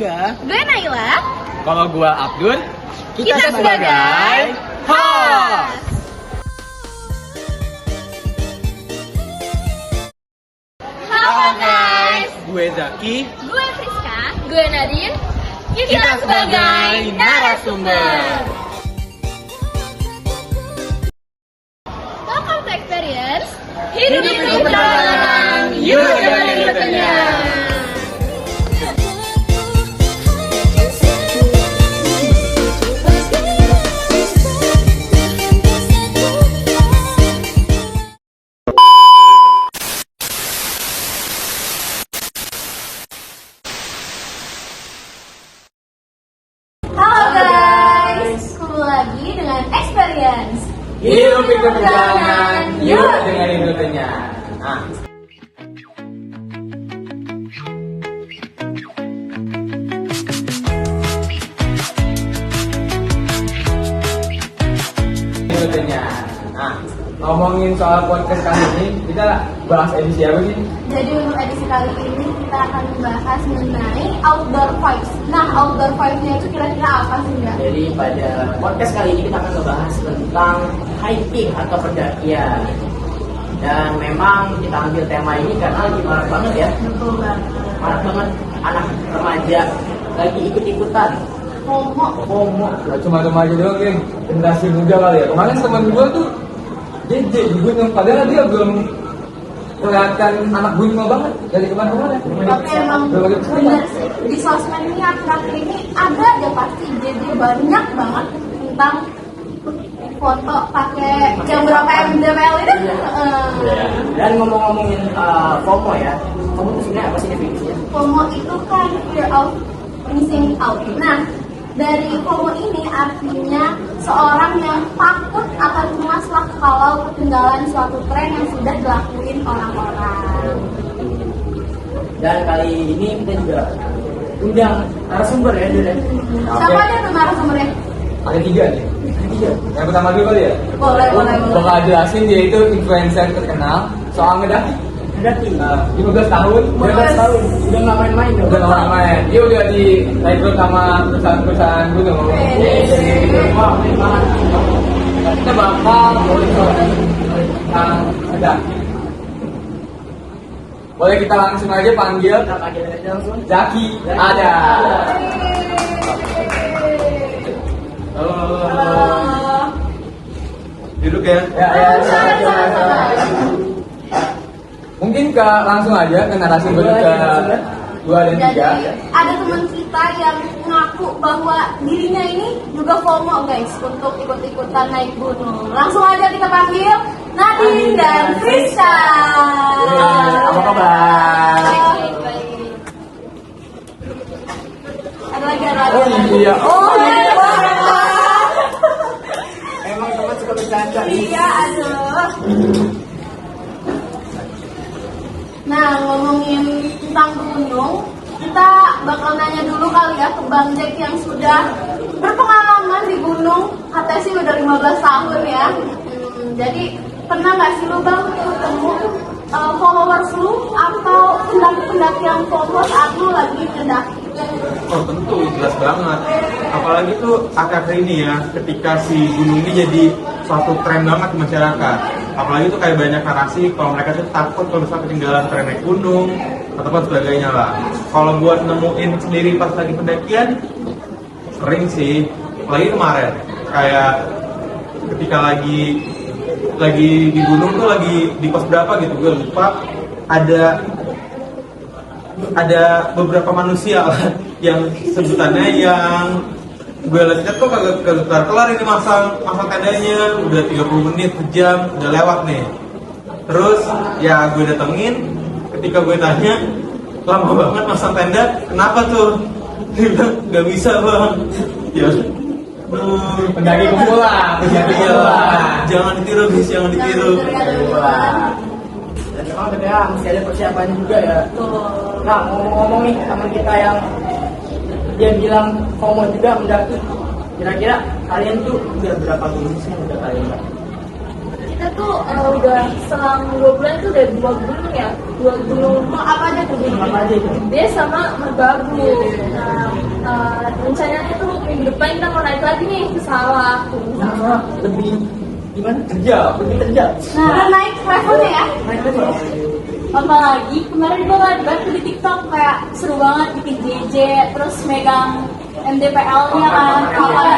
Angga. Gue Naila. Kalau gua Abdur, Kita sebagai host. Halo guys. Gue Zaki. Gue Friska. Gue Nadine. Kita sebagai narasumber. Welcome to Experience. Hidup di perjalanan. Yuk jalani rutenya. Halo guys, kembali lagi dengan Experience. Hidup di perjalanan, yuk dengerin rutenya. Nah, rutenya. Nah, ngomongin soal podcast kali ini, kita bahas edisi apa sih? Jadi untuk edisi kali ini kita akan membahas mengenai outdoor vibes. Nah, outdoor vibes-nya itu kira-kira apa sih enggak? Jadi pada podcast kali ini kita akan membahas tentang hiking atau pendakian. Dan memang kita ambil tema ini karena lagi marak banget ya. Betul banget. Marak banget anak remaja lagi ikut-ikutan. FOMO. Gak cuma remaja doang, geng. Generasi muda kali ya. Kemarin teman gue tuh JJ di gunung, padahal dia belum kelihatan anak gunung banget dari kemana-mana. Tapi emang benar sih, di sosmed ini akhir-akhir ini ada aja pasti jadi banyak banget tentang foto pakai yang berapa mdpl itu. Dan ngomong-ngomongin FOMO ya, FOMO itu sebenarnya apa sih definisinya? FOMO itu kan fear of missing out. Nah, dari FOMO ini artinya seorang yang takut akan cemas kalau ketinggalan suatu tren yang sudah dilakuin orang-orang. Dan kali ini kita juga undang narasumber ya, Dul. Siapa aja tuh narasumbernya? Ada tiga nih. Yang pertama dulu kali ya. Boleh. Bakal jelasin dia itu influencer terkenal soal ngedaki. Mendaki. 15 tahun. 15 tahun, udah nggak main-main dong. Udah lama main. Dia udah direkrut sama perusahaan-perusahaan gunung. Wah, keren banget. Kita bakal ngobrol tentang ngedaki. Boleh kita langsung aja panggil Kita panggil aja langsung. Zaki. Ada. Halo. Duduk ya. Sama-sama. Mungkin langsung aja ke narasumber ke 2 dan 3. Jadi ada teman kita yang ngaku bahwa dirinya ini juga FOMO guys untuk ikut-ikutan naik gunung. Langsung aja kita panggil Nadine dan Friska. Apa kabar? Baik. Ada lagi. Oh iya. Oh iya. Emang teman suka bercanda. Iya, aduh. Nah, ngomongin tentang gunung, kita bakal nanya dulu kali ya ke Bang Jack yang sudah berpengalaman di gunung. Katanya sih udah 15 tahun ya. Jadi pernah nggak sih lu Bang ketemu followers lu atau pendaki-pendaki yang FOMO saat lu lagi mendaki? Oh tentu, jelas banget. Apalagi tuh akhir-akhir ini ya, ketika si gunung ini jadi suatu tren banget di masyarakat. Apalagi tuh kayak banyak narasi kalau mereka tuh takut kalau misalnya ketinggalan tren naik gunung ataupun sebagainya lah. Kalau buat nemuin sendiri pas lagi pendakian, sering sih. Apalagi kemarin, kayak ketika lagi di gunung tuh lagi di pos berapa gitu, gue lupa. Ada beberapa manusia lah yang sebutannya yang gue lihat kok kagak kelar ini masang tendanya, udah 30 menit, sejam, udah lewat nih. Terus ya gue datengin, ketika gue tanya lama banget masang tenda, kenapa tuh? Dia bilang nggak bisa bang. Ya, Pendaki kumpulan. jangan ditiru guys, jangan ditiru. Dan memang ternyata mesti ada persiapannya juga ya. Tuh. Nah, ngomong-ngomong nih teman kita yang dia bilang FOMO juga mendaki. Kira-kira kalian tuh udah berapa gunung sih yang udah kalian daki? kita tuh udah selang 2 bulan tuh udah 2 gunung ya, 2 gunung. Apa aja tuh gunung? Apa aja itu? Dia sama Merbabu. Nah, rencananya tuh minggu depan kita mau naik lagi nih ke sawah. Sama lebih gimana? Kerja. Lebih kerja. Nah, udah naik levelnya ya. Naik lagi ya? Apalagi kemarin gue ngeliat banget di TikTok kayak seru banget bikin JJ, terus megang MDPL-nya kan,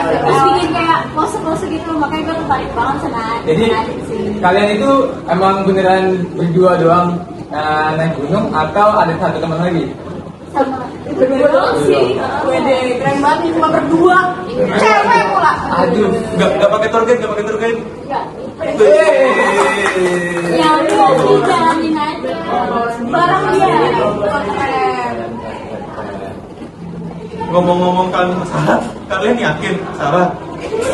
terus bikin kayak pose-pose gitu, makanya gue tertarik banget sama Jadi sih. kalian itu emang beneran berdua doang naik gunung atau ada satu teman lagi? Sama berdua doang sih. Wede, keren banget nih cuma berdua. Cewek pula. Aduh, Gak pakai tour guide, gak pakai tour guide. Ya udah sih, jalanin aja. Barang dia. Keren. Ngomong-ngomong kalian salah, kalian yakin salah?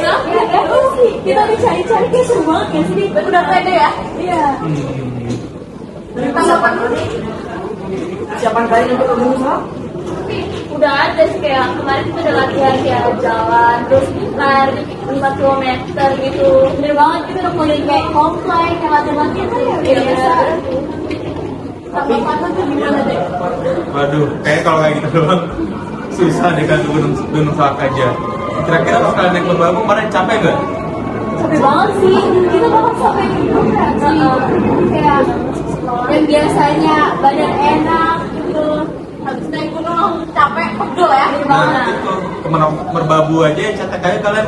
Nah, ya sih. Kita dicari-cari kayak seru banget ya sih. Udah pede ya? Iya. Persiapan persiapan kalian untuk ke gunung Salak? Udah ada sih, kayak kemarin kita udah latihan kayak jalan, terus lari 5 km gitu. Bener banget, kita udah mulai kayak komplek, kayak latihan-latihan kan ya udah biasa. Tapi panas tuh gimana deh? Waduh, kayaknya kalau kayak gitu doang susah deh kan gunung Salak aja. Kira-kira pas kalian naik Merbabu kemarin capek nggak? Capek banget sih, kita bahkan sampai berat sih. Kayak yang biasanya badan enak gitu. Habis naik gunung capek, pegel ya? Nah itu kemana Merbabu aja yang capek kalian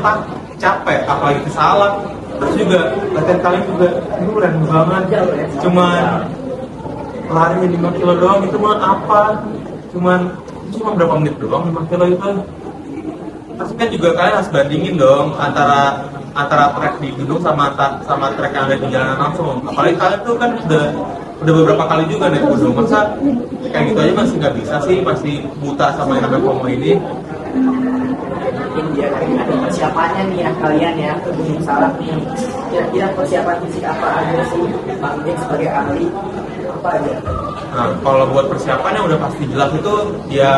capek, apalagi ke Salak. Terus juga latihan kalian juga keren banget. Cuman lari 5 kilo doang itu mah apa? Cuma berapa menit doang 5 kilo itu. Pasti kan juga kalian harus bandingin dong antara trek di gunung sama trek yang ada di jalanan langsung. Apalagi kalian tuh kan udah beberapa kali juga naik gunung. Masa kayak gitu aja masih nggak bisa sih, masih buta sama yang namanya FOMO ini. Mungkin dia ada persiapannya nih ya kalian ya ke gunung Salak nih. Kira-kira persiapan fisik apa aja sih Bang Jack sebagai ahli? Apa aja? Nah, kalau buat persiapan yang udah pasti jelas itu ya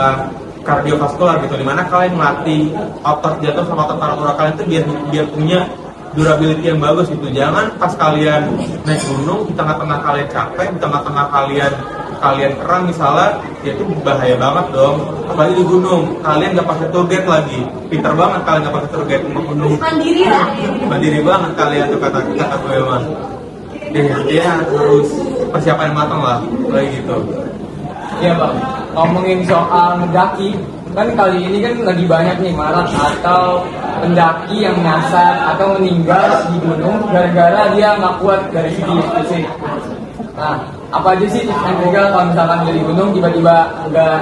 kardiovaskular gitu, dimana kalian melatih otot jantung sama otot paru-paru kalian tuh biar punya durability yang bagus gitu. Jangan pas kalian naik gunung di tengah-tengah kalian capek, di tengah-tengah kalian kerang misalnya, ya itu bahaya banget dong. Apalagi di gunung, kalian nggak pakai tour guide lagi, pinter banget kalian nggak pakai tour guide gunung. Mandiri lah. Mandiri banget kalian tuh kata gue emang. Ya harus persiapan yang matang lah, kayak gitu. Iya bang, ngomongin soal mendaki, kan kali ini kan lagi banyak nih marat atau pendaki yang nyasar atau meninggal di gunung gara-gara dia nggak kuat dari segi fisik. Nah, apa aja sih tips and triknya kalau misalkan dari gunung tiba-tiba nggak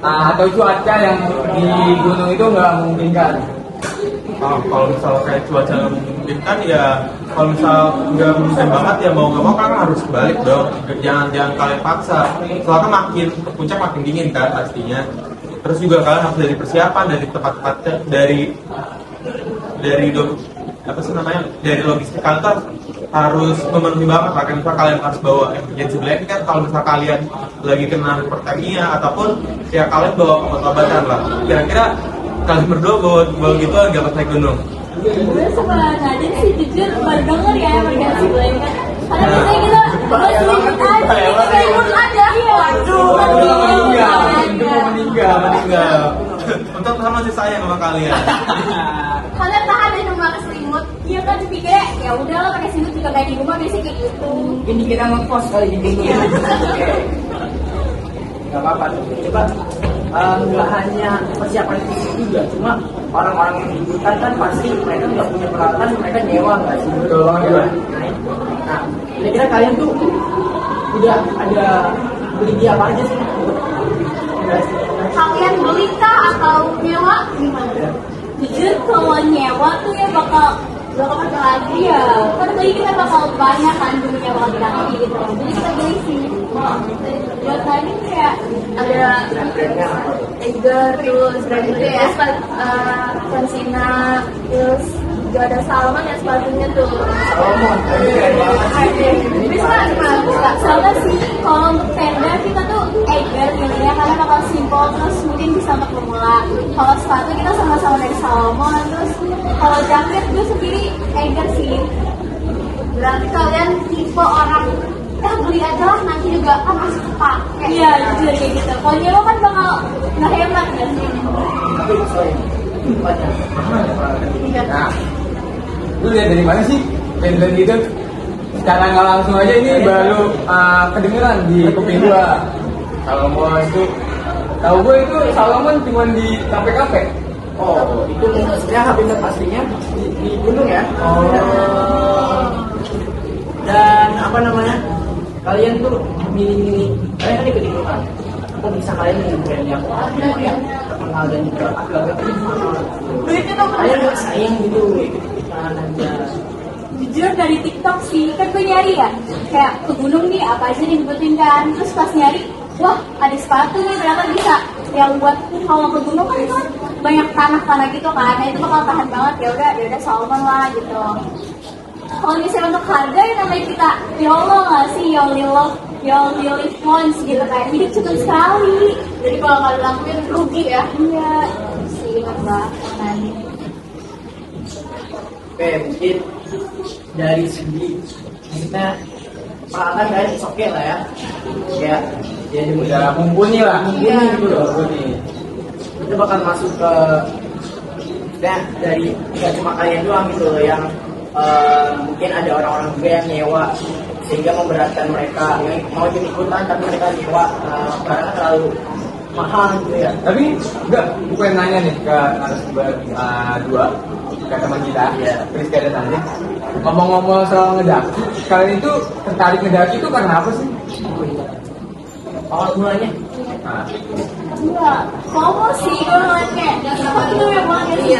atau cuaca yang di gunung itu nggak memungkinkan? Kalau misal kayak cuaca nggak memungkinkan ya, kalau misal nggak memungkinkan banget ya mau nggak mau kan harus balik dong. Jangan kalian paksa. Soalnya makin ke puncak makin dingin kan pastinya. Terus juga kalian harus dari persiapan dari tempat-tempatnya dari logistik kalian tuh harus memenuhi banget. Kayak misal kalian harus bawa emergency blanket kan, kalau misal kalian lagi kena hipertermia ataupun ya kalian bawa obat-obatan lah. Kira-kira kalian berdua bawa gitu nggak pas naik gunung? Gue suka ngajarin sih, jujur baru denger ya emergency blanket. Karena biasanya kita selimut aja. Waduh. Meninggal. Untuk sama sih sayang sama kalian. Kalian tahan deh sama selimut. Iya kan dipikirnya ya udah lah pakai selimut juga kayak di rumah biasanya kayak gitu. Ini kita ngekos kali di gunung. Gak apa-apa. Coba nggak hanya persiapan fisik juga, cuma orang-orang yang liburan kan pasti mereka nggak punya peralatan, mereka nyewa nggak sih? Betul banget juga. Nah, kira-kira kalian tuh udah ada beli dia apa aja sih? Kalian beli kah atau nyewa gimana? Jujur kalau nyewa tuh ya bakal pakai lagi ya. Kan beli kita bakal banyak kan dunia bakal dikasih gitu. Jadi kita beli sih. Buat lagi kayak ada Tiger, terus brand itu ya, Konsina, terus juga ada Salman ya sepatunya tuh. Bisa sama sih. Kalau untuk tenda kita tuh Tiger gitu ya, karena bakal simple terus mungkin bisa untuk pemula. Kalau sepatu kita sama-sama dari Salomon, terus kalau jaket gue sendiri Tiger sih. Berarti kalian tipe orang beli aja lah, nanti juga kan masih kepake. Iya, jujur kayak gitu. Kalau nyewa kan bakal nggak hemat nggak sih? Tapi sorry, banyak. Nah, lu lihat dari mana sih band-band gitu? Secara nggak langsung aja ini baru kedengeran di kuping gua. Salomon itu, tahu gue itu Salomon cuma di kafe-kafe. Oh, itu sebenarnya habitat aslinya di gunung ya. Dan apa namanya? Kalian tuh milih-milih, kalian kan ikut ikutan. Kok bisa kalian milih brand yang terkenal dan juga agak-agak terkenal? Kalian nggak sayang gitu ikut ikutan aja. Jujur dari TikTok sih, kan gue nyari ya. Kayak ke gunung nih, apa aja nih dibutuhin kan. Terus pas nyari, wah ada sepatu nih ternyata bisa. Yang buat kalau ke gunung kan banyak tanah-tanah gitu kan. Nah itu bakal tahan banget, ya udah Salomon lah gitu. Kalau misalnya untuk harga ya namanya kita YOLO nggak sih, you only live once gitu kan. Hidup cuma sekali. Jadi kalau kalian lakuin rugi ya. Iya, sih enggak nanti. Oke, mungkin dari segi maksudnya peralatan kalian oke lah ya. Ya, jadi Udah mumpuni lah. Mumpuni gitu loh. Mumpuni. Itu bakal masuk ke dari nggak cuma kalian doang gitu loh yang mungkin ada orang-orang juga yang nyewa sehingga memberatkan mereka yang mau ikut ikutan tapi mereka nyewa barangnya terlalu mahal gitu ya. Tapi enggak, bukan nanya nih ke narasumber dua, ke teman kita, Rizky dan Andi. Ngomong-ngomong soal ngedaki, kalian itu tertarik ngedaki itu karena apa sih? Awal mulanya Enggak, FOMO sih gue ngeliat kayak itu yang banget sih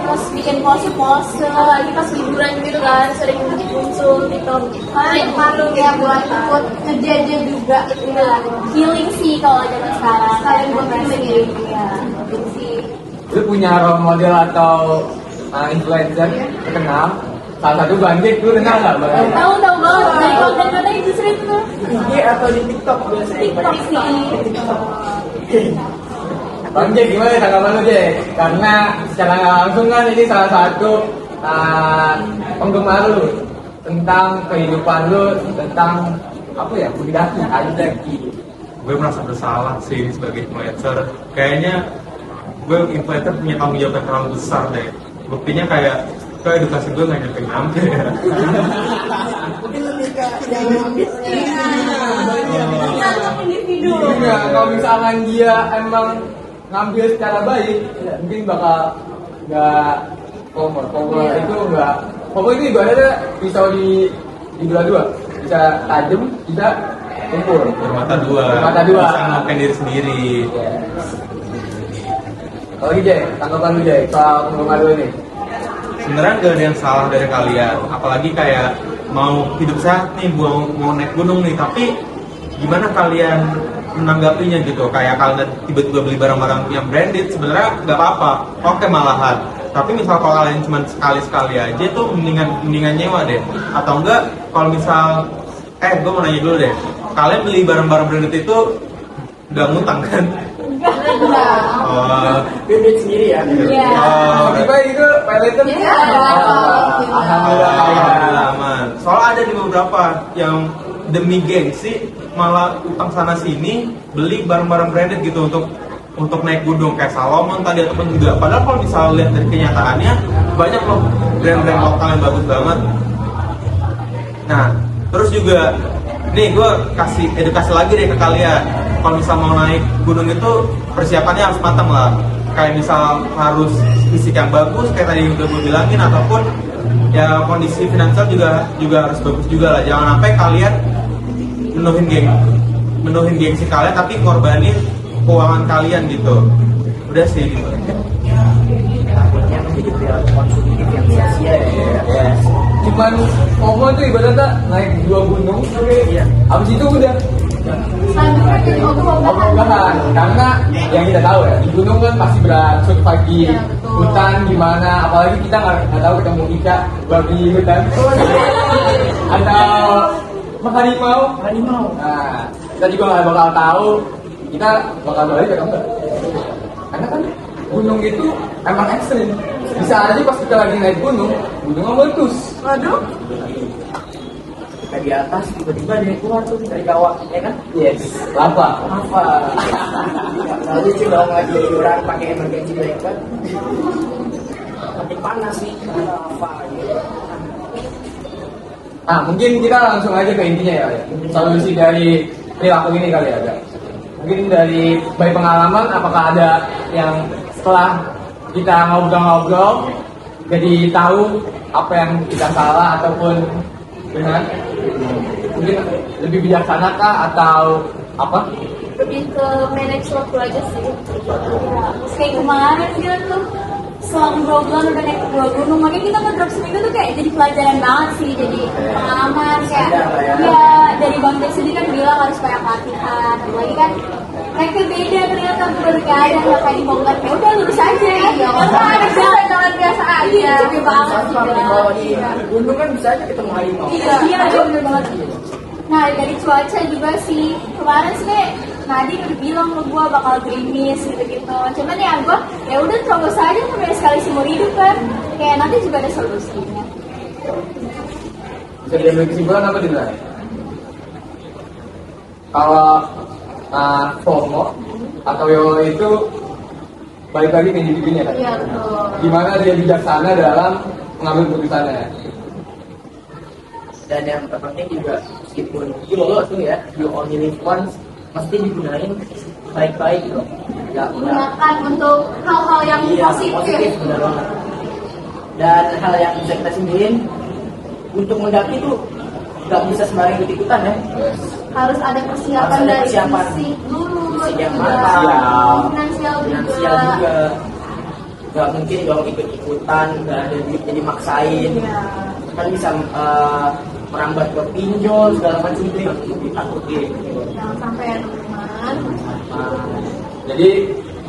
terus bikin pose-pose lagi pas liburan gitu kan sering muncul gitu Kalian malu ya buat ikut ngejaja juga. iya healing sih kalau zaman sekarang Kalian buat healing. iya healing sih Lu punya role model atau influencer terkenal? Salah satu Banjek, lu kenal nggak Bang? tahu banget dari konten-konten justru itu tuh IG atau di TikTok biasanya? TikTok sih Bang Jack, gimana tanggapan lu Jack? Karena secara nggak langsung kan ini salah satu penggemar lu tentang kehidupan lu, tentang apa ya, budidaki, daki. Gue merasa bersalah sih sebagai influencer. Kayaknya gue influencer punya tanggung jawab yang terlalu besar deh. Buktinya kayak ke edukasi gue nggak nyampe ya. Mungkin lebih ke yang individu Iya, kalau misalkan dia emang ngambil secara baik, mungkin bakal nggak komor. Komor itu nggak. Komor itu ibaratnya pisau di belah dua, bisa tajam, bisa tumpul. Bermata dua. Bermata dua. Bisa ngelakuin diri sendiri. Kalau gitu, tanggapan lu Jay, soal penggemar lu ini. Sebenarnya gak ada yang salah dari kalian, apalagi kayak mau hidup sehat nih, mau naik gunung nih, tapi gimana kalian menanggapinya gitu? Kayak kalian tiba-tiba beli barang-barang yang branded, sebenarnya nggak apa-apa, oke malahan. Tapi misal kalau kalian cuma sekali-sekali aja tuh mendingan nyewa deh, atau enggak kalau misal, gue mau nanya dulu deh, kalian beli barang-barang branded itu nggak ngutang kan? duit sendiri ya. Iya. Tiba itu peleton. Iya. Alhamdulillah. Aman. Soalnya ada di beberapa yang demi gengsi malah utang sana sini beli barang-barang branded gitu untuk naik gunung kayak Salomon tadi ataupun juga. Padahal kalau bisa lihat dari kenyataannya banyak loh brand-brand lokal yang bagus banget. Nah, terus juga nih gue kasih edukasi lagi deh ke kalian. Kalau misal mau naik gunung itu persiapannya harus matang lah. Kayak misal harus fisik yang bagus kayak tadi udah gue bilangin, ataupun ya kondisi finansial juga harus bagus juga lah. Jangan sampai kalian menuhin gengsi kalian tapi ngorbanin keuangan kalian gitu. Udah sih gitu. Takutnya menjadi perilaku konsumtif yang sia-sia ya. Cuman FOMO itu ibaratnya naik 2 gunung, habis itu udah Selanjutnya jadi ogah-ogahan. Karena yang kita tahu ya, di gunung kan pasti berangsur pagi, Iya, betul. hutan gimana, apalagi kita nggak tahu ketemu ikan babi hutan atau harimau. Nah, kita juga nggak bakal tahu kita bakal balik atau enggak. Karena kan gunung itu emang ekstrim. Bisa aja pas kita lagi naik gunung meletus. Waduh. di atas tiba-tiba dia keluar tuh dari kawah, ya kan? Yes, lava. Apa? Nah, lucu dong lagi orang pakai emergency blanket. Tapi panas nih, apa gitu. Nah, mungkin kita langsung aja ke intinya ya. Solusi dari perilaku ini kali ya. Kak. Mungkin dari pengalaman, apakah ada yang setelah kita ngobrol-ngobrol jadi tahu apa yang kita salah ataupun benar? Mungkin lebih bijaksana kah atau apa? Lebih ke manage waktu aja sih. Ya, kayak kemarin dia tuh setelah ngobrol udah naik ke 2 gunung, makanya kita ngedrop seminggu tuh kayak jadi pelajaran banget sih, jadi pengalaman kayak ya dari Bang Jack sendiri kan bilang harus banyak latihan, lagi kan mereka beda ternyata berbeda nggak kayak di Bogor, ya udah lurus aja ya, karena ada jalan biasa aja, capek banget Di gunung kan bisa aja ketemu harimau. iya bener banget. Nah dari cuaca juga sih kemarin sih kayak Nadi udah bilang ke gue bakal gerimis gitu-gitu. Cuman ya udah terobos aja sampai sekali seumur hidup kan. Kayak nanti juga ada solusinya. Bisa diambil kesimpulan apa tidak? Kalau FOMO atau YOLO itu balik lagi ke individunya kan? Iya betul. Gimana dia bijaksana dalam mengambil keputusannya? Dan yang terpenting juga meskipun YOLO tuh ya, you only live once, mesti digunain baik-baik loh. Ya, Gunakan untuk hal-hal yang positif. benar banget. Dan hal yang bisa kita simbolin untuk mendaki tuh nggak bisa sembarang ikut-ikutan ya. Harus ada persiapan Harus ada dari persiapan. fisik dulu, Fisik yang juga matang. finansial Finansial juga nggak mungkin dong ikut-ikutan, nggak ada duit jadi maksain. Iya. Kan bisa merambat ke pinjol segala macam itu yang ditakutin. Jangan sampai ada teman. Jadi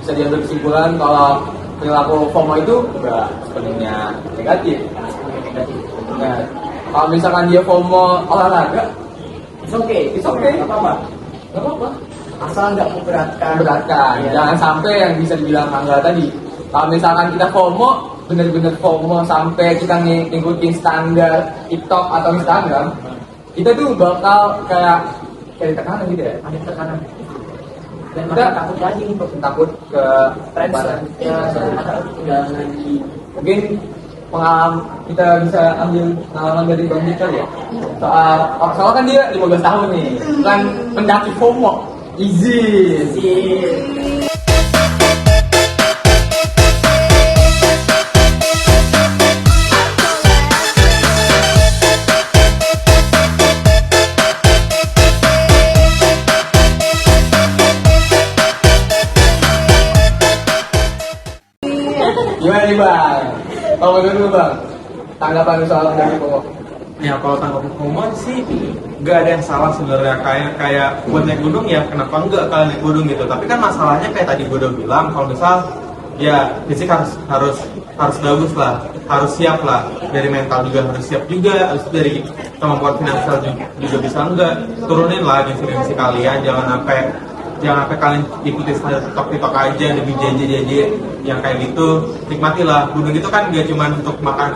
bisa diambil kesimpulan kalau perilaku FOMO itu enggak sepenuhnya negatif. Nah, kalau misalkan dia FOMO olahraga, It's okay, nggak apa-apa. nggak apa-apa. Asal nggak memberatkan. Beratkan. Iya. Jangan sampai yang bisa dibilang Angga tadi. Kalau misalkan kita FOMO, bener-bener FOMO sampai kita ngikutin standar TikTok atau Instagram, kita tuh bakal kayak tekanan gitu ya. Ada tekanan. Dan Kita makin takut lagi untuk takut ke tren mana. selanjutnya, nggak lagi. Mungkin pengalaman kita bisa ambil pengalaman dari Bang Dika ya. Soalnya kan dia 15 tahun nih, kan pendaki FOMO, izin. Gimana nih Bang? Kalau menurut lu Bang, tanggapan lu soal pendaki FOMO? Ya kalau tanggapan FOMO sih nggak ada yang salah sebenarnya, kayak buat naik gunung ya kenapa enggak kalian naik gunung gitu. Tapi kan masalahnya kayak tadi gue udah bilang, kalau misal ya fisik harus bagus lah, harus siap lah, dari mental juga harus siap juga, harus dari kemampuan finansial juga bisa enggak, turunin lah gengsi kalian, jangan sampai kalian ikuti standar TikTok aja demi JJ yang kayak gitu. Nikmatilah gunung itu kan gak cuma untuk makan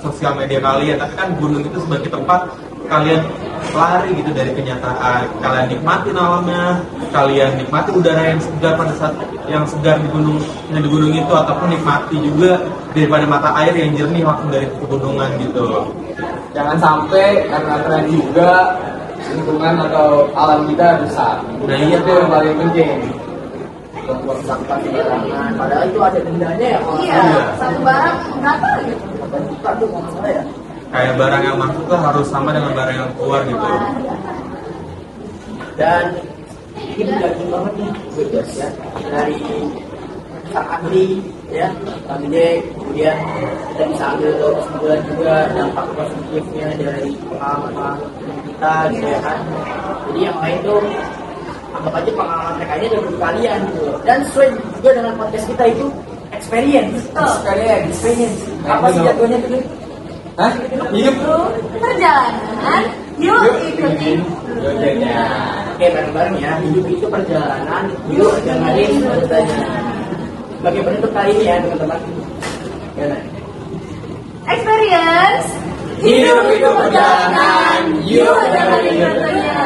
sosial media kalian, tapi kan gunung itu sebagai tempat kalian lari gitu dari kenyataan. Kalian nikmati alamnya, kalian nikmati udara yang segar pada saat yang segar di gunung itu, ataupun nikmati juga daripada mata air yang jernih waktu dari pegunungan gitu. Jangan sampai karena tren juga lingkungan atau alam kita rusak. Nah, iya itu yang paling penting. Buang sampah sembarangan. Padahal itu ada dendanya ya. Kalau Iya, satu barang berapa gitu? bukan tuh kalau salah ya. Kayak barang yang masuk tuh harus sama dengan barang yang keluar gitu. Dan ini daging banget nih gue guys ya, dari sang ahli ya Bang Jack, kemudian kita bisa ambil kesimpulan juga dampak positifnya dari pengalaman kita gitu ya kan. Jadi yang lain tuh anggap aja pengalaman mereka ini dari kalian gitu. Dan sesuai juga dengan podcast kita itu experience. Experience. Apa sih jatuhnya tuh? Hah? Hidup Perjalanan, yuk ikutin. jodohnya. Oke, bareng-bareng ya. Hidup itu perjalanan. Yuk jalanin ceritanya. Sebagai penutup kali ini ya teman-teman. Gimana? Experience, Hidup itu perjalanan, yuk jalani tentunya.